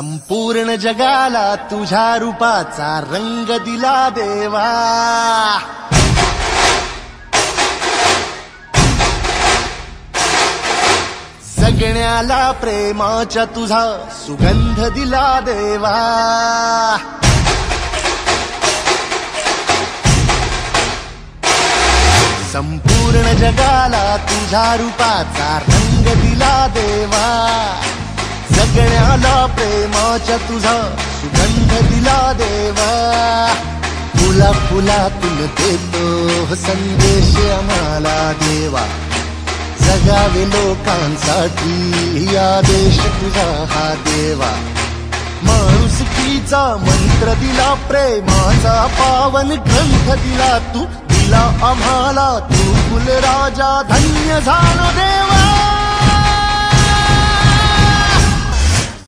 संपूर्ण जगाला तुझ्या रूपाचा रंग दिला देवा. जगण्याला प्रेमाच्या तुझा सुगंध दिला देवा. संपूर्ण जगाला तुझ्या रूपाचा रंग दिला देवा. जगण्याला प्रेमाच्या तुझा सुगंध दिला देवा. फुला फुलातून देतो संदेश आम्हाला देवा. जगावे लोकांसाठी आदेश तुझा हा देवा. माणुसकीचा मंत्र दिला, प्रेमाचा पावन ग्रंथ दिला तू. दिला आम्हाला तू कुलराजा, धन्य झालो देवा.